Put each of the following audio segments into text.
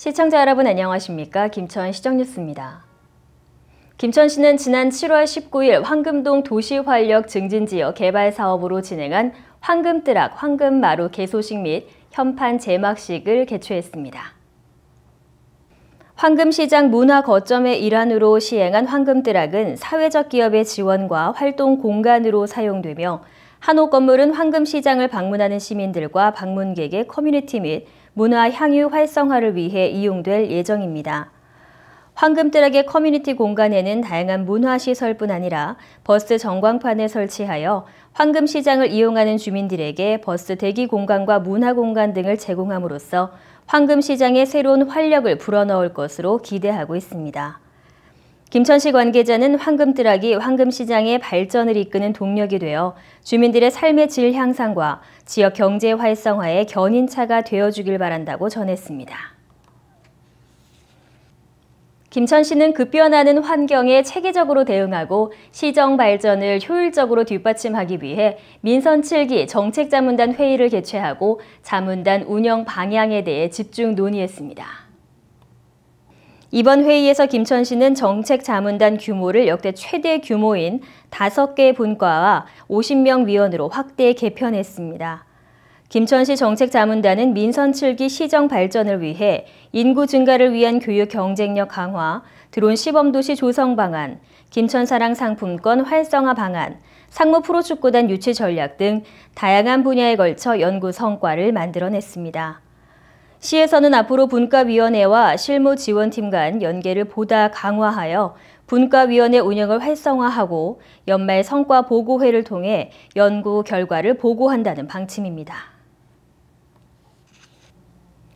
시청자 여러분 안녕하십니까? 김천시정뉴스입니다. 김천시는 지난 7월 19일 황금동 도시활력 증진지역 개발 사업으로 진행한 황금뜨락, 황금마루 개소식 및 현판 제막식을 개최했습니다. 황금시장 문화 거점의 일환으로 시행한 황금뜨락은 사회적 기업의 지원과 활동 공간으로 사용되며 한옥 건물은 황금시장을 방문하는 시민들과 방문객의 커뮤니티 및 문화 향유 활성화를 위해 이용될 예정입니다. 황금뜨락의 커뮤니티 공간에는 다양한 문화시설뿐 아니라 버스 전광판을 설치하여 황금시장을 이용하는 주민들에게 버스 대기 공간과 문화 공간 등을 제공함으로써 황금시장의 새로운 활력을 불어넣을 것으로 기대하고 있습니다. 김천시 관계자는 황금뜨락이 황금시장의 발전을 이끄는 동력이 되어 주민들의 삶의 질 향상과 지역 경제 활성화의 견인차가 되어주길 바란다고 전했습니다. 김천시는 급변하는 환경에 체계적으로 대응하고 시정 발전을 효율적으로 뒷받침하기 위해 민선 7기 정책자문단 회의를 개최하고 자문단 운영 방향에 대해 집중 논의했습니다. 이번 회의에서 김천시는 정책자문단 규모를 역대 최대 규모인 5개 분과와 50명 위원으로 확대 개편했습니다. 김천시 정책자문단은 민선 7기 시정 발전을 위해 인구 증가를 위한 교육 경쟁력 강화, 드론 시범도시 조성 방안, 김천사랑 상품권 활성화 방안, 상무 프로축구단 유치 전략 등 다양한 분야에 걸쳐 연구 성과를 만들어냈습니다. 시에서는 앞으로 분과위원회와 실무지원팀 간 연계를 보다 강화하여 분과위원회 운영을 활성화하고 연말 성과 보고회를 통해 연구 결과를 보고한다는 방침입니다.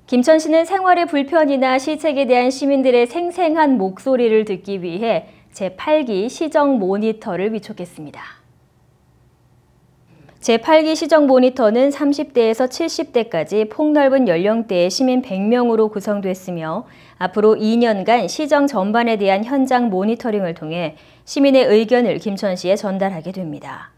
김천시는 생활의 불편이나 시책에 대한 시민들의 생생한 목소리를 듣기 위해 제8기 시정 모니터를 위촉했습니다. 제8기 시정 모니터는 30대에서 70대까지 폭넓은 연령대의 시민 100명으로 구성됐으며 앞으로 2년간 시정 전반에 대한 현장 모니터링을 통해 시민의 의견을 김천시에 전달하게 됩니다.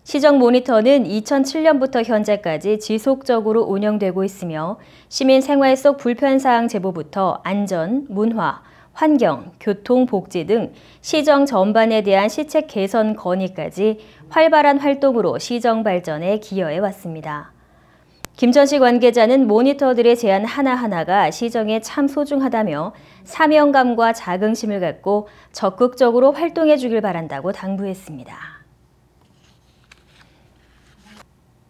시정 모니터는 2007년부터 현재까지 지속적으로 운영되고 있으며 시민 생활 속 불편사항 제보부터 안전, 문화, 환경, 교통, 복지 등 시정 전반에 대한 시책 개선 건의까지 활발한 활동으로 시정 발전에 기여해 왔습니다. 김천시 관계자는 모니터들의 제안 하나하나가 시정에 참 소중하다며 사명감과 자긍심을 갖고 적극적으로 활동해 주길 바란다고 당부했습니다.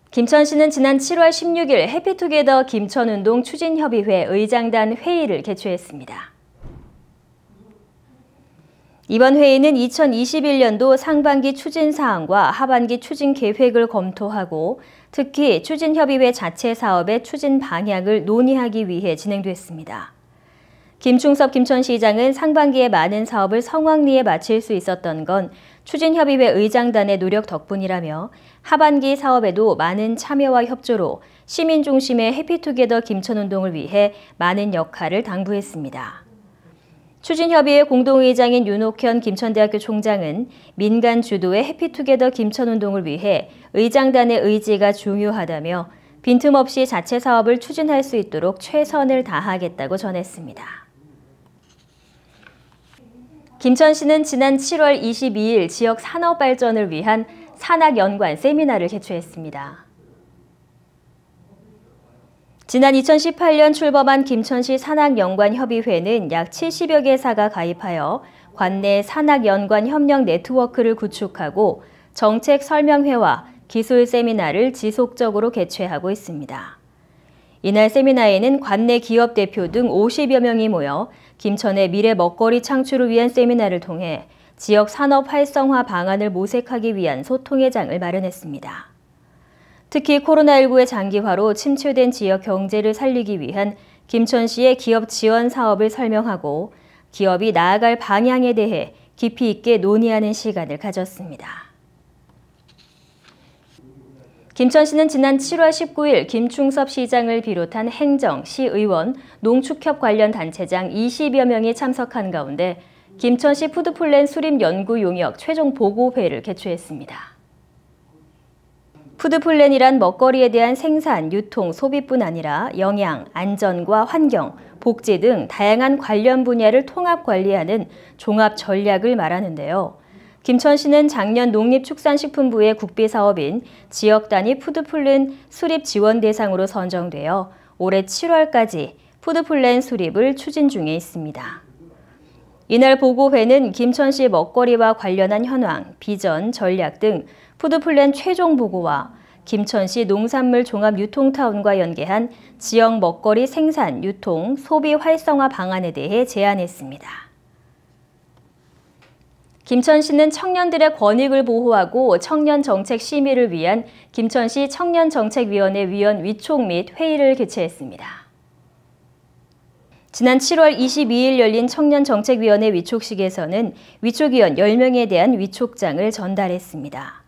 김천시는 지난 7월 16일 해피투게더 김천운동 추진협의회 의장단 회의를 개최했습니다. 이번 회의는 2021년도 상반기 추진 사항과 하반기 추진 계획을 검토하고 특히 추진협의회 자체 사업의 추진 방향을 논의하기 위해 진행됐습니다. 김충섭 김천시장은 상반기에 많은 사업을 성황리에 마칠 수 있었던 건 추진협의회 의장단의 노력 덕분이라며 하반기 사업에도 많은 참여와 협조로 시민 중심의 해피투게더 김천운동을 위해 많은 역할을 당부했습니다. 추진협의회 공동의장인 윤옥현 김천대학교 총장은 민간 주도의 해피투게더 김천운동을 위해 의장단의 의지가 중요하다며 빈틈없이 자체 사업을 추진할 수 있도록 최선을 다하겠다고 전했습니다. 김천시는 지난 7월 22일 지역 산업 발전을 위한 산학연관 세미나를 개최했습니다. 지난 2018년 출범한 김천시 산학연관협의회는 약 70여 개사가 가입하여 관내 산학연관 협력 네트워크를 구축하고 정책 설명회와 기술 세미나를 지속적으로 개최하고 있습니다. 이날 세미나에는 관내 기업 대표 등 50여 명이 모여 김천의 미래 먹거리 창출을 위한 세미나를 통해 지역 산업 활성화 방안을 모색하기 위한 소통의 장을 마련했습니다. 특히 코로나19의 장기화로 침체된 지역 경제를 살리기 위한 김천시의 기업 지원 사업을 설명하고 기업이 나아갈 방향에 대해 깊이 있게 논의하는 시간을 가졌습니다. 김천시는 지난 7월 19일 김충섭 시장을 비롯한 행정, 시의원, 농축협 관련 단체장 20여 명이 참석한 가운데 김천시 푸드플랜 수립 연구 용역 최종 보고회를 개최했습니다. 푸드플랜이란 먹거리에 대한 생산, 유통, 소비뿐 아니라 영양, 안전과 환경, 복지 등 다양한 관련 분야를 통합 관리하는 종합 전략을 말하는데요. 김천시는 작년 농림축산식품부의 국비사업인 지역 단위 푸드플랜 수립 지원 대상으로 선정되어 올해 7월까지 푸드플랜 수립을 추진 중에 있습니다. 이날 보고회는 김천시 먹거리와 관련한 현황, 비전, 전략 등 푸드플랜 최종 보고와 김천시 농산물 종합유통타운과 연계한 지역 먹거리 생산, 유통, 소비 활성화 방안에 대해 제안했습니다. 김천시는 청년들의 권익을 보호하고 청년 정책 심의를 위한 김천시 청년정책위원회 위원 위촉 및 회의를 개최했습니다. 지난 7월 22일 열린 청년정책위원회 위촉식에서는 위촉위원 10명에 대한 위촉장을 전달했습니다.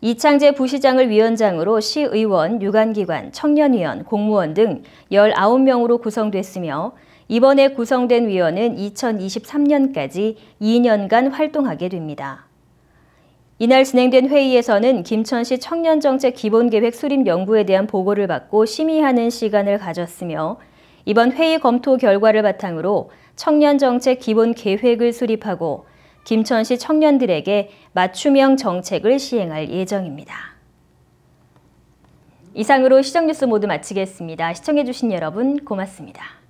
이창재 부시장을 위원장으로 시의원, 유관기관, 청년위원, 공무원 등 19명으로 구성됐으며 이번에 구성된 위원은 2023년까지 2년간 활동하게 됩니다. 이날 진행된 회의에서는 김천시 청년정책 기본계획 수립 연구에 대한 보고를 받고 심의하는 시간을 가졌으며 이번 회의 검토 결과를 바탕으로 청년정책 기본계획을 수립하고 김천시 청년들에게 맞춤형 정책을 시행할 예정입니다. 이상으로 시정뉴스 모두 마치겠습니다. 시청해주신 여러분 고맙습니다.